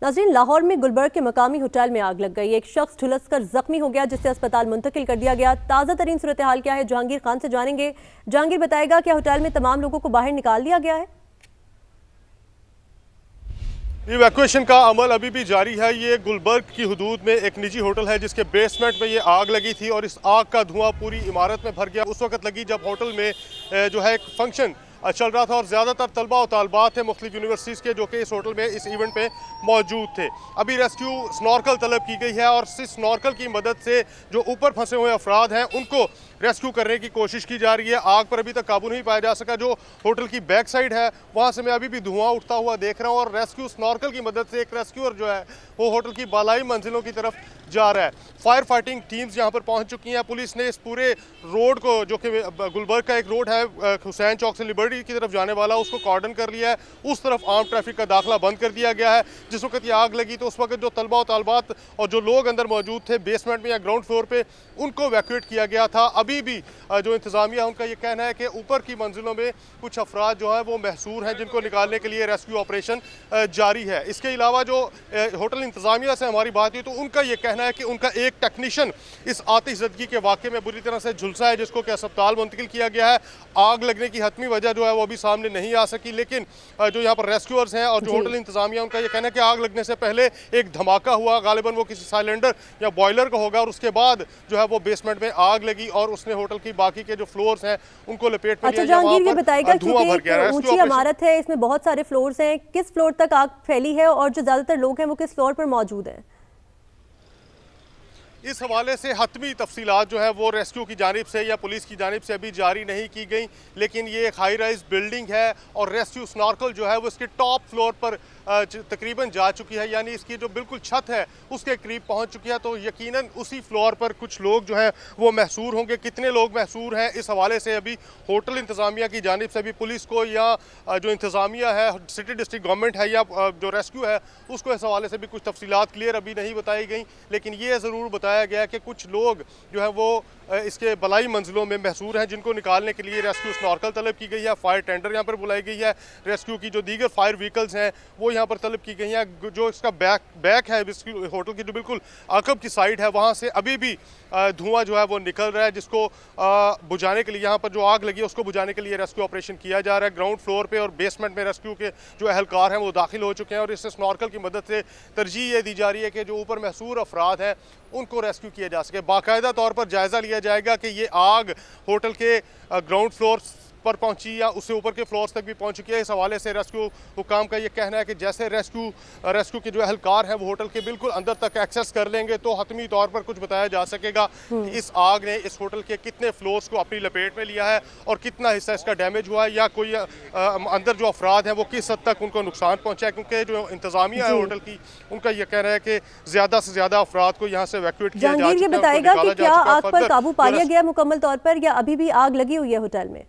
नाज़रीन, लाहौर में गुलबर्ग के मकामी होटल में आग लग गई। एक शख्स झुलसकर जख्मी हो गया, जिसे अस्पताल मुंतकिल कर दिया गया। ताज़ा तरीन सूरत हाल क्या है, जहांगीर खान से जानेंगे। जहांगीर, बताएगा क्या होटल में तमाम लोगों को बाहर निकाल दिया गया है? इवैक्यूएशन का अमल अभी भी जारी है। ये गुलबर्ग की हदूद में एक निजी होटल है जिसके बेसमेंट में ये आग लगी थी और इस आग का धुआं पूरी इमारत में भर गया। उस वक्त लगी जब होटल में जो है एक फंक्शन चल रहा था और ज़्यादातर तलबा और तालबात थे मुख्तलिफ यूनिवर्सिटीज़ के जो कि इस होटल में इस इवेंट पे मौजूद थे। अभी रेस्क्यू स्नॉर्कल तलब की गई है और इस स्नॉर्कल की मदद से जो ऊपर फंसे हुए अफराद हैं उनको रेस्क्यू करने की कोशिश की जा रही है। आग पर अभी तक काबू नहीं पाया जा सका। जो होटल की बैक साइड है वहाँ से मैं अभी भी धुआं उठता हुआ देख रहा हूँ और रेस्क्यू स्नॉर्कल की मदद से एक रेस्क्यूअर जो है वो होटल की बालाई मंजिलों की तरफ जा रहा है। फायर फाइटिंग टीम्स यहाँ पर पहुँच चुकी हैं। पुलिस ने इस पूरे रोड को, जो कि गुलबर्ग का एक रोड है हुसैन चौक से लिबर्टी की तरफ जाने वाला, उसको कॉर्डन कर लिया है। उस तरफ आम ट्रैफिक का दाखिला बंद कर दिया गया है। जिस वक्त ये आग लगी तो उस वक्त जो तलबा और तालबात और जो लोग अंदर मौजूद थे बेसमेंट में या ग्राउंड फ्लोर पे, उनको वैक्यूएट किया गया था। अभी भी जो इंतजामिया है उनका ये कहना है कि ऊपर की मंजिलों में कुछ अफराद जो है वो महसूर हैं, जिनको निकालने के लिए रेस्क्यू ऑपरेशन जारी है। इसके अलावा जो होटल इंतजामिया से हमारी बात हुई तो उनका ये कहना है कि उनका एक टेक्नीशियन इस आतिशज़दगी के वाक़े में बुरी तरह से झुलसा है, जिसको कि अस्पताल मुंतकिल किया गया है। आग लगने की हतमी वजह जो है वो अभी सामने नहीं आ सकी, लेकिन जो यहाँ पर रेस्क्यूअर्स हैं और जो होटल इंतजामिया, उनका ये कहना है कि आग लगने से पहले एक धमाका हुआ, गालिबन वो किसी साइलेंडर या बॉयलर का होगा और उसके बाद जो है वो बेसमेंट में आग लगी और उसने होटल की बाकी के जो फ्लोर्स हैं उनको लपेट में लिया। जहांगीर, ये बताएगा कि ऊंची इमारत है, इसमें बहुत सारे फ्लोर्स हैं, किस फ्लोर तक आग फैली है और जो ज्यादातर लोग हैं वो किस फ्लोर पर मौजूद हैं? इस हवाले से हतमी तफसीलात जो है वो रेस्क्यू की जानिब से या पुलिस की जानिब से अभी जारी नहीं की गई, लेकिन ये एक हाई राइज बिल्डिंग है और रेस्क्यू स्नॉर्कल जो है वो इसके टॉप फ्लोर पर तकरीबन जा चुकी है, यानी इसकी जो बिल्कुल छत है उसके करीब पहुंच चुकी है। तो यकीनन उसी फ्लोर पर कुछ लोग जो हैं वो महसूर होंगे। कितने लोग महसूर हैं इस हवाले से अभी होटल इंतज़ामिया की जानिब से भी पुलिस को या जो इंतज़ामिया है, सिटी डिस्ट्रिक्ट गवर्नमेंट है या जो रेस्क्यू है उसको इस हवाले से भी कुछ तफसीलात क्लियर अभी नहीं बताई गई, लेकिन ये ज़रूर बताया गया कि कुछ लोग जो है वो इसके बलाई मंजिलों में महसूर हैं, जिनको निकालने के लिए रेस्क्यू स्नॉर्कल तलब की गई है। फायर टेंडर यहाँ पर बुलाई गई है। रेस्क्यू की जो दीगर फायर व्हीकल्स हैं वो यहाँ पर तलब की गई हैं। जो इसका बैक है होटल की जो बिल्कुल आकब की साइड है, वहाँ से अभी भी धुआं जो है वो निकल रहा है, जिसको बुझाने के लिए, यहाँ पर जो आग लगी है उसको बुझाने के लिए रेस्क्यू ऑपरेशन किया जा रहा है। ग्राउंड फ्लोर पे और बेसमेंट में रेस्क्यू के जो अहलकार हैं वो दाखिल हो चुके हैं और इससे स्नॉर्कल की मदद से तरजीह ये दी जा रही है कि जो ऊपर महसूर अफराद हैं उनको रेस्क्यू किया जा सके। बाकायदा तौर पर जायज़ा लिया जाएगा कि ये आग होटल के ग्राउंड फ्लोर पर पहुंची या उससे ऊपर के फ्लोर्स तक भी पहुंच चुकी है। इस हवाले से रेस्क्यू हुकाम का ये कहना है कि जैसे रेस्क्यू के जो अहलकार हैं वो होटल के बिल्कुल अंदर तक एक्सेस कर लेंगे तो हतमी तौर पर कुछ बताया जा सकेगा कि इस आग ने इस होटल के कितने फ्लोर्स को अपनी लपेट में लिया है और कितना हिस्सा इसका डैमेज हुआ है या कोई अंदर जो अफराद हैं वो किस हद तक उनको नुकसान पहुँचा है, क्योंकि जो इंतजामिया है होटल की उनका ये कहना है कि ज़्यादा से ज़्यादा अफराद को यहाँ से इवैक्यूएट किया जा चुका है। ये बताएगा कि क्या आग पर काबू पा लिया गया मुकम्मल तौर पर या अभी भी आग लगी हुई है होटल में?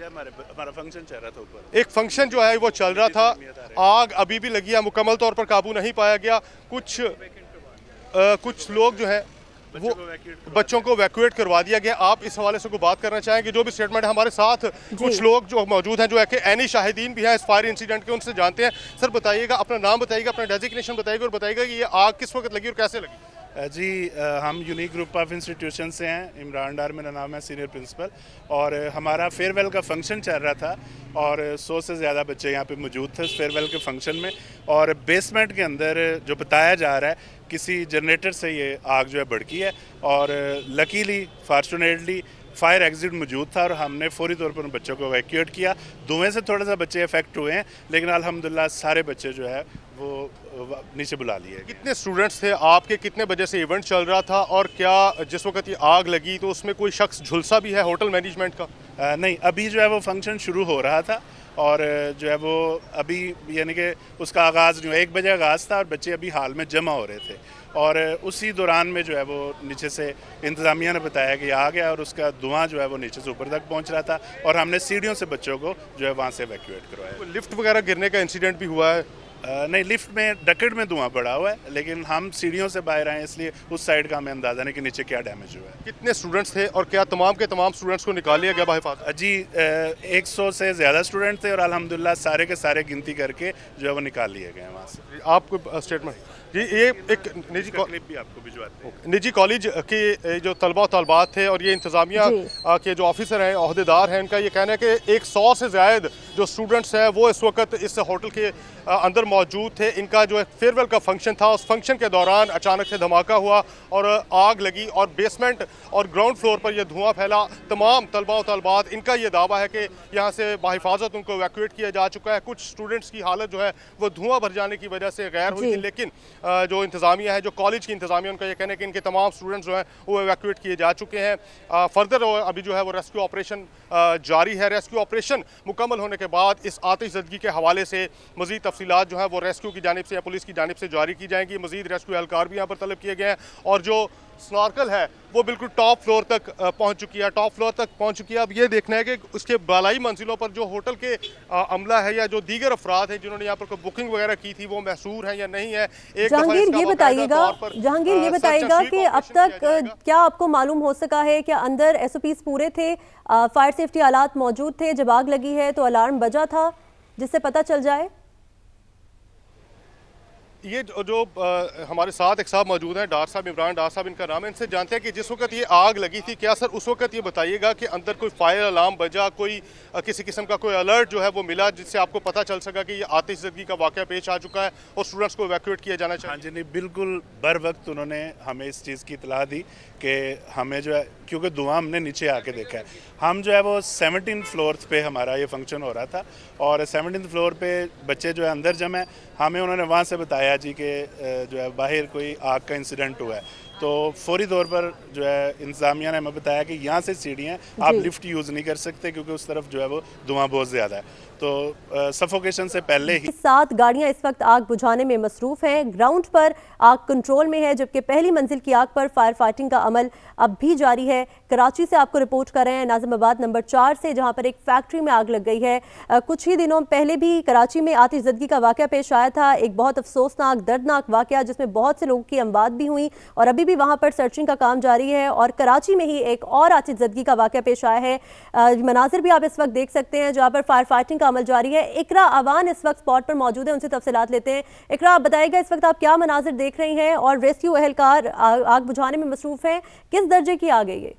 हमारा फंक्शन चल रहा था ऊपर, एक फंक्शन जो है वो चल रहा था, आग अभी भी लगी है, मुकम्मल तौर पर काबू नहीं पाया गया। कुछ लोग जो है वो बच्चों को वैक्यूएट करवा दिया गया। आप इस हवाले से कोई बात करना चाहेंगे? जो भी स्टेटमेंट है हमारे साथ कुछ लोग जो मौजूद हैं जो है कि एनी शाहिदीन भी हैं इस फायर इंसिडेंट के, उनसे जानते हैं। सर बताइएगा, अपना नाम बताइएगा, अपना डेजिग्नेशन बताइएगा और बताइएगा कि ये आग किस वक्त लगी और कैसे लगी? जी हम यूनिक ग्रुप ऑफ इंस्टीट्यूशन से हैं। इमरान डार मेरा नाम है, सीनियर प्रिंसिपल, और हमारा फेयरवेल का फंक्शन चल रहा था और 100 से ज़्यादा बच्चे यहाँ पे मौजूद थे इस फेयरवेल के फंक्शन में। और बेसमेंट के अंदर जो बताया जा रहा है किसी जनरेटर से ये आग जो है भड़की है और लकीली फॉर्चुनेटली फायर एग्जिट मौजूद था और हमने फौरी तौर पर उन बच्चों को वैक्यूएट किया। धुएं से थोड़ा सा बच्चे इफेक्ट हुए हैं, लेकिन अल्हम्दुलिल्लाह सारे बच्चे जो है वो नीचे बुला लिए। कितने स्टूडेंट्स थे आपके, कितने बजे से इवेंट चल रहा था और क्या जिस वक्त ये आग लगी तो उसमें कोई शख्स झुलसा भी है होटल मैनेजमेंट का? नहीं, अभी जो है वो फंक्शन शुरू हो रहा था और जो है वो अभी यानी कि उसका आगाज़ जो 1 बजे आगाज़ था और बच्चे अभी हाल में जमा हो रहे थे और उसी दौरान में जो है वो नीचे से इंतज़ामिया ने बताया कि आ गया और उसका धुआं जो है वो नीचे से ऊपर तक पहुंच रहा था और हमने सीढ़ियों से बच्चों को जो है वहाँ से इवैक्यूएट करवाया। लिफ्ट वगैरह गिरने का इंसिडेंट भी हुआ है? नहीं, लिफ्ट में डकेट में धुआं पड़ा हुआ है, लेकिन हम सीढ़ियों से बाहर आए इसलिए उस साइड का हमें अंदाजा नहीं कि नीचे क्या डैमेज हुआ है। कितने स्टूडेंट्स थे और क्या तमाम के तमाम स्टूडेंट्स को निकाल लिया गया बाहिफाजत? जी 100 से ज़्यादा स्टूडेंट थे और अल्हम्दुलिल्लाह सारे के सारे गिनती करके जो है वो निकाल लिए गए हैं वहाँ से। आपको स्टेटमेंट जी, ये एक निजी क्लिप भी आपको भिजवाते हैं। निजी कॉलेज के जो तलबा और तलबात थे और ये इंतज़ामिया के जो ऑफिसर हैं, अहदेदार हैं, इनका ये कहना है कि 100 से ज़्यादा जो स्टूडेंट्स हैं वो इस वक्त इस होटल के अंदर मौजूद थे। इनका जो फेयरवेल का फंक्शन था, उस फंक्शन के दौरान अचानक से धमाका हुआ और आग लगी और बेसमेंट और ग्राउंड फ्लोर पर यह धुआं फैला। तमाम तलबा और तलबात, इनका ये दावा है कि यहाँ से बाहिफाजत उनको इवैक्यूएट किया जा चुका है। कुछ स्टूडेंट्स की हालत जो है वो धुआं भर जाने की वजह से गैर हुई थी, लेकिन जो इंतज़ामिया है, जो कॉलेज की इंतज़ामिया, उनका ये कहना है कि इनके तमाम स्टूडेंट्स जो हैं वो इवैक्यूएट किए जा चुके हैं। फर्दर अभी जो है वो रेस्क्यू ऑपरेशन जारी है। रेस्क्यू ऑपरेशन मुकम्मल होने के बाद इस आतिशज़दगी के हवाले से मज़ीद तफसीलात जो है वो रेस्क्यू की जानिब से या पुलिस की जानिब से जारी की जाएंगी। मज़ीद रेस्क्यू एहलकार भी यहाँ पर तलब किए गए हैं और जो स्नॉर्कल है वो बिल्कुल टॉप फ्लोर तक पहुंच चुकी है, टॉप फ्लोर तक पहुंच चुकी है। अब ये देखना है कि उसके बालाई मंजिलों पर जो होटल के अमला है या जो दीगर अफराद हैं जिन्होंने यहाँ पर कोई बुकिंग वगैरह की थी वो महसूर हैं या नहीं है। जहांगीर ये बताइएगा कि अब तक क्या आपको मालूम हो सका है कि अंदर SOPs पूरे थे, फायर सेफ्टी आलात मौजूद थे, जब आग लगी है तो अलार्म बजा था जिससे पता चल जाए? ये जो हमारे साथ एक साहब मौजूद हैं, डार साहब, इमरान डार साहब इनका नाम है, इनसे जानते हैं कि जिस वक्त ये आग लगी थी, क्या सर उस वक्त ये बताइएगा कि अंदर कोई फायर अलार्म बजा, कोई किसी किस्म का कोई अलर्ट जो है वो मिला जिससे आपको पता चल सका कि ये आतिशज़दगी का वाक़या पेश आ चुका है और स्टूडेंट्स को इवैक्यूएट किया जाना चाहिए? हाँ जी, नहीं, बिल्कुल बर वक्त उन्होंने हमें इस चीज़ की इतला दी कि हमें जो है, क्योंकि धुआं हमने नीचे आके देखा है, हम जो है वो 17 फ्लोर पे हमारा ये फंक्शन हो रहा था और 17 फ्लोर पे बच्चे जो है अंदर जमे। हमें उन्होंने वहाँ से बताया जी कि जो है बाहर कोई आग का इंसिडेंट हुआ है, तो फौरी तौर पर जो है इंतज़ामिया ने हमें बताया कि यहाँ से सीढ़ियाँ आप लिफ्ट यूज़ नहीं कर सकते क्योंकि उस तरफ जो है वो धुआं बहुत ज़्यादा है। तो सफोकेशन से पहले ही 7 गाड़ियां इस वक्त आग बुझाने में मसरूफ हैं। ग्राउंड पर आग कंट्रोल में है, जबकि पहली मंजिल की आग पर फायर फाइटिंग का अमल अब भी जारी है। कराची से आपको रिपोर्ट कर रहे हैं, नाज़िमाबाद नंबर 4 से, जहां पर एक फैक्ट्री में आग लग गई है। कुछ ही दिनों पहले भी कराची में आतिशज़दगी का वाक़या पेश आया था, एक बहुत अफसोसनाक, दर्दनाक वाक़या जिसमें बहुत से लोगों की अमवात भी हुई और अभी भी वहां पर सर्चिंग का काम जारी है। और कराची में ही एक और आतिशज़दगी का वाक़या पेश आया है। मनाजिर भी आप इस वक्त देख सकते हैं जहाँ पर फायर फाइटिंग का अमल जारी है। इकरा अवान इस वक्त स्पॉट पर मौजूद है, उनसे तफसीलात लेते हैं। इकरा, आप बताइएगा इस वक्त आप क्या मनाजिर देख रही हैं और रेस्क्यू एहलकार आग बुझाने में मसरूफ हैं, किस दर्जे की आग है ये?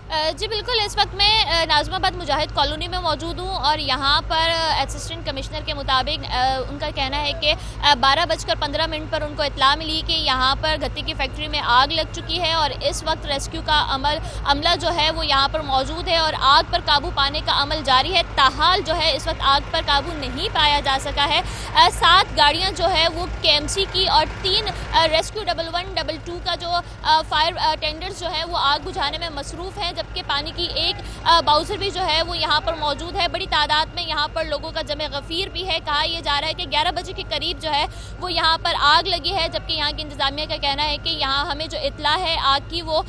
जी बिल्कुल, इस वक्त मैं नाज़िमाबाद मुजाहिद कॉलोनी में मौजूद हूँ और यहाँ पर असिस्टेंट कमिश्नर के मुताबिक उनका कहना है कि 12:15 पर उनको इत्ला मिली कि यहाँ पर गत्ते की फैक्ट्री में आग लग चुकी है और इस वक्त रेस्क्यू का अमला जो है वो यहाँ पर मौजूद है और आग पर काबू पाने का अमल जारी है। ताहाल जो है इस वक्त आग पर काबू नहीं पाया जा सका है। 7 गाड़ियाँ जो है वो KMC की और 3 रेस्क्यू 1112 का जो फायर टेंडर्स जो है वो आग बुझाने में मसरूफ़ हैं, जबकि पानी की एक बाउजर भी जो है वो यहाँ पर मौजूद है। बड़ी तादाद में यहाँ पर लोगों का जमे गफीर भी है। कहा यह जा रहा है कि 11 बजे के करीब जो है वो यहाँ पर आग लगी है, जबकि यहाँ की इंतजामिया का कहना है कि यहाँ हमें जो इतला है आग की वो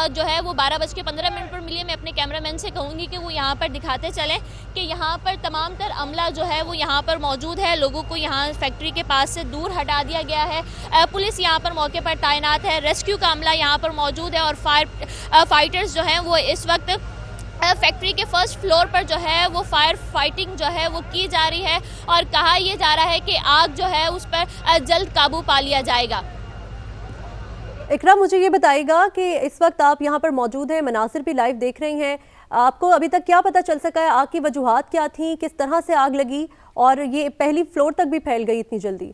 जो है वो 12:15 पर मिली है। मैं अपने कैमरामैन से कहूँगी कि वो यहाँ पर दिखाते चलें कि यहाँ पर तमाम तर अमला जो है वो यहाँ पर मौजूद है। लोगों को यहाँ फैक्ट्री के पास से दूर हटा दिया गया है। पुलिस यहाँ पर मौके पर तैनात है, रेस्क्यू का अमला यहाँ पर मौजूद है और फाइटर्स जो हैं वो इस वक्त फैक्ट्री के फर्स्ट फ्लोर पर जो है वो फायर फाइटिंग जो है वो की जा रही है और कहा यह जा रहा है कि आग जो है उस पर जल्द काबू पा लिया जाएगा। इकरा, मुझे ये बताइएगा कि इस वक्त आप यहाँ पर मौजूद हैं, मनासिर भी लाइव देख रही हैं, आपको अभी तक क्या पता चल सका है, आग की वजूहात क्या थी, किस तरह से आग लगी और ये पहली फ्लोर तक भी फैल गई इतनी जल्दी?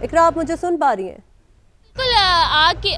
इकरा, आप मुझे सुन पा रही हैं? बिल्कुल, आग की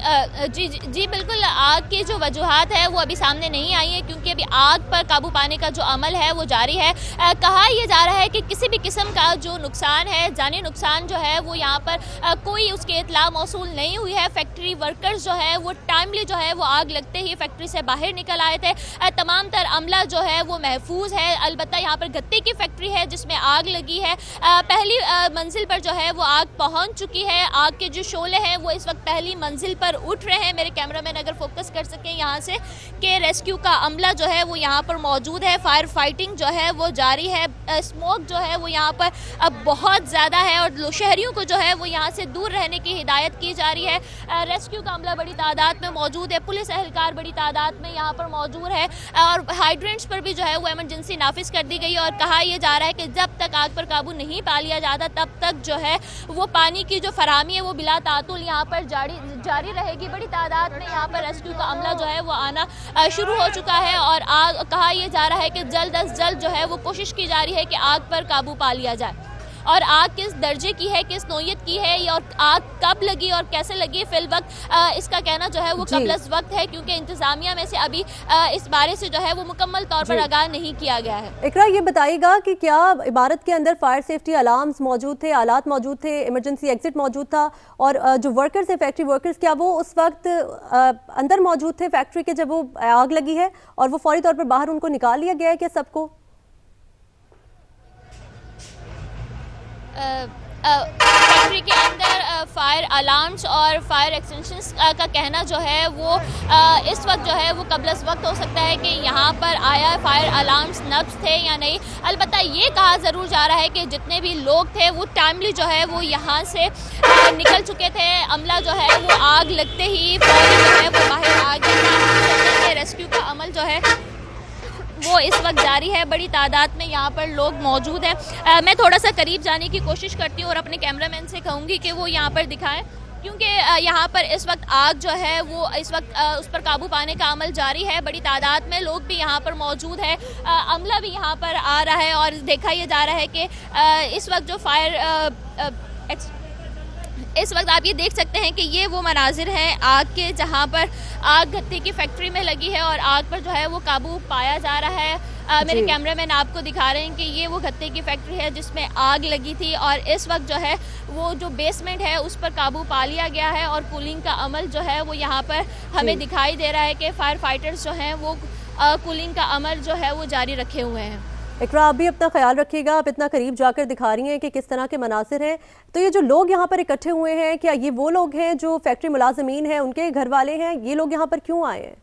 जी बिल्कुल, आग की जो वजूहात है वो अभी सामने नहीं आई है क्योंकि अभी आग पर काबू पाने का जो अमल है वो जारी है। कहा यह जा रहा है कि किसी भी किस्म का जो नुकसान है, जानी नुकसान जो है वो यहाँ पर कोई उसकी इतला मौसूल नहीं हुई है। फैक्ट्री वर्कर्स जो है वो टाइमली जो है वो आग लगते ही फैक्ट्री से बाहर निकल आए थे। तमाम तर अमला जो है वो महफूज है। अलबत्ता यहाँ पर गत्ते की फैक्ट्री है जिसमें आग लगी है। पहली मंजिल पर जो है वो आग पहुँच चुकी है। आग के जो शोले हैं वो इस वक्त पहले पहली मंजिल पर उठ रहे हैं। मेरे कैमरामैन अगर फोकस कर सकें यहाँ से कि रेस्क्यू का अमला जो है वो यहाँ पर मौजूद है, फायर फाइटिंग जो है वो जारी है, स्मोक जो है वो यहाँ पर अब बहुत ज़्यादा है और शहरियों को जो है वो यहाँ से दूर रहने की हिदायत की जा रही है। रेस्क्यू का अमला बड़ी तादाद में मौजूद है, पुलिस एहलकार बड़ी तादाद में यहाँ पर मौजूद है और हाइड्रेंट्स पर भी जो है वो इमरजेंसी नाफिज कर दी गई और कहा यह जा रहा है कि जब तक आग पर काबू नहीं पा लिया जाता तब तक जो है वो पानी की जो फराहमी है वो बिला तातुल यहाँ पर जारी रहेगी। बड़ी तादाद में यहाँ पर रेस्क्यू का अमला जो है वो आना शुरू हो चुका है और आग कहा यह जा रहा है कि जल्द अज जल्द जो है वो कोशिश की जा रही है कि आग पर काबू पा लिया जाए। और आग किस दर्जे की है, किस नौयत की है और आग कब लगी और कैसे लगी, फिल वक्त इसका कहना जो है वो कबलस वक्त है क्योंकि इंतजामिया में से अभी इस बारे से जो है वो मुकम्मल तौर पर आगाह नहीं किया गया है। इकरा, ये बताइएगा कि क्या इमारत के अंदर फायर सेफ्टी अलार्म्स मौजूद थे, आलात मौजूद थे, इमरजेंसी एग्जिट मौजूद था और जो वर्कर्स है, फैक्ट्री वर्कर्स, क्या वो उस वक्त अंदर मौजूद थे फैक्ट्री के जब वो आग लगी है और वो फौरी तौर पर बाहर उनको निकाल लिया गया है क्या सबको? फैक्ट्री के अंदर फायर अलार्म्स और फायर एक्सटेंशंस का कहना जो है वो इस वक्त जो है वो कबलस वक्त हो सकता है कि यहाँ पर आया फायर अलार्म्स नब्ज थे या नहीं। अलबत्ता ये कहा ज़रूर जा रहा है कि जितने भी लोग थे वो टाइमली जो है वो यहाँ से निकल चुके थे। अमला जो है वो आग लगते ही फौरी जो है वो बाहर आ गया। रेस्क्यू का अमल जो है वो इस वक्त जारी है, बड़ी तादाद में यहाँ पर लोग मौजूद हैं। मैं थोड़ा सा करीब जाने की कोशिश करती हूँ और अपने कैमरामैन से कहूँगी कि वो यहाँ पर दिखाएं क्योंकि यहाँ पर इस वक्त आग जो है वो इस वक्त उस पर काबू पाने का अमल जारी है। बड़ी तादाद में लोग भी यहाँ पर मौजूद है, अमला भी यहाँ पर आ रहा है और देखा यह जा रहा है कि इस वक्त जो इस वक्त आप ये देख सकते हैं कि ये वो मनाजिर हैं आग के जहाँ पर आग गत्ते की फैक्ट्री में लगी है और आग पर जो है वो काबू पाया जा रहा है। मेरे कैमरामैन आपको दिखा रहे हैं कि ये वो गत्ते की फैक्ट्री है जिसमें आग लगी थी और इस वक्त जो है वो जो बेसमेंट है उस पर काबू पा लिया गया है और कूलिंग का अमल जो है वो यहाँ पर हमें दिखाई दे रहा है कि फायर फाइटर्स जो हैं वो कूलिंग का अमल जो है वो जारी रखे हुए हैं। इकरा, आप भी अपना ख्याल रखिएगा, आप इतना करीब जाकर दिखा रही हैं कि किस तरह के मनासिर हैं। तो ये जो लोग यहाँ पर इकट्ठे हुए हैं, क्या ये वो लोग हैं जो फैक्ट्री मुलाजमीन हैं, उनके घर वाले हैं? ये लोग यहाँ पर क्यों आए हैं?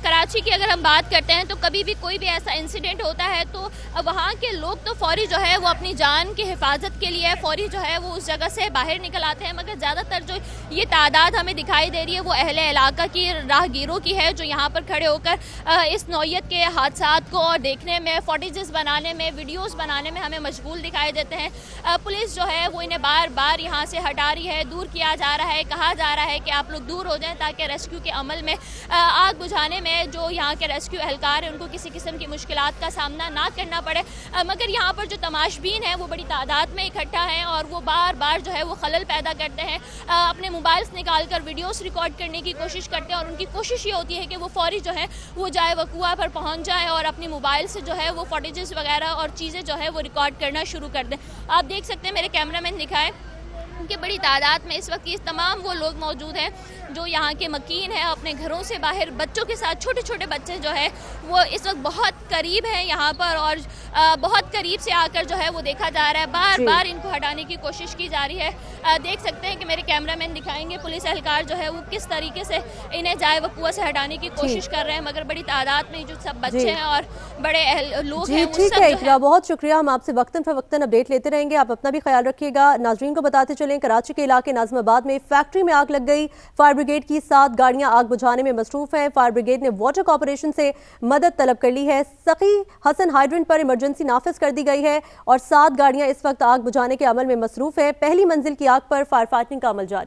कराची की अगर हम बात करते हैं तो कभी भी कोई भी ऐसा इंसिडेंट होता है तो वहाँ के लोग तो फौरी जो है वो अपनी जान की हिफाजत के लिए फौरी जो है वो उस जगह से बाहर निकल आते हैं, मगर ज़्यादातर जो ये तादाद हमें दिखाई दे रही है वो अहले इलाका की राहगीरों की है जो यहाँ पर खड़े होकर इस नौयत के हादसात को और देखने में, फुटेजेस बनाने में, वीडियोस बनाने में हमें मशगूल दिखाई देते हैं। पुलिस जो है वो इन्हें बार बार यहाँ से हटा रही है, दूर किया जा रहा है, कहा जा रहा है कि आप लोग दूर हो जाएं ताकि रेस्क्यू के अमल में, आग बुझाने में जो यहाँ के रेस्क्यू एहलकार हैं उनको किसी किस्म की मुश्किलात का सामना ना करना पड़े। मगर यहाँ पर जो तमाशबीन हैं वो बड़ी तादाद में इकट्ठा हैं और वो बार बार जो है वो खलल पैदा करते हैं, अपने मोबाइल्स निकाल कर वीडियोस रिकॉर्ड करने की कोशिश करते हैं और उनकी कोशिश ये होती है कि वो फौरी जो है वो जाए वकुआ पर पहुँच जाए और अपनी मोबाइल से जो है वो फुटेजेस वगैरह और चीज़ें जो है वो रिकॉर्ड करना शुरू कर दें। आप देख सकते हैं, मेरे कैमरामैन दिखाएं कि बड़ी तादाद में इस वक्त ये तमाम वो लोग मौजूद हैं जो यहाँ के मकीन हैं, अपने घरों से बाहर बच्चों के साथ, छोटे छोटे बच्चे जो है वो इस वक्त बहुत करीब हैं यहाँ पर और बहुत करीब से आकर जो है वो देखा जा रहा है, बार बार इनको हटाने की कोशिश की जा रही है। देख सकते हैं कि मेरे कैमरामैन दिखाएंगे पुलिस एहलकार जो है वो किस तरीके से इन्हें जाए वकुआ से हटाने की कोशिश कर रहे हैं, मगर बड़ी तादाद में जो सब बच्चे हैं और बड़े लोग हैं। ठीक है इकरा, बहुत शुक्रिया, हम आपसे वक्तन फवक्तन अपडेट लेते रहेंगे, आप अपना भी ख्याल रखिएगा। नाजरीन को बताते चलें, कराची के इलाके नाज़िमाबाद में फैक्ट्री में आग लग गई, फायर ब्रिगेड की 7 गाड़ियां आग बुझाने में मसरूफ हैं। फायर ब्रिगेड ने वाटर कॉर्पोरेशन से मदद तलब कर ली है। सखी हसन हाइड्रेंट पर इमरजेंसी नाफिज कर दी गई है और 7 गाड़ियां इस वक्त आग बुझाने के अमल में मसरूफ है। पहली मंजिल की आग पर फायर फाइटिंग का अमल जारी।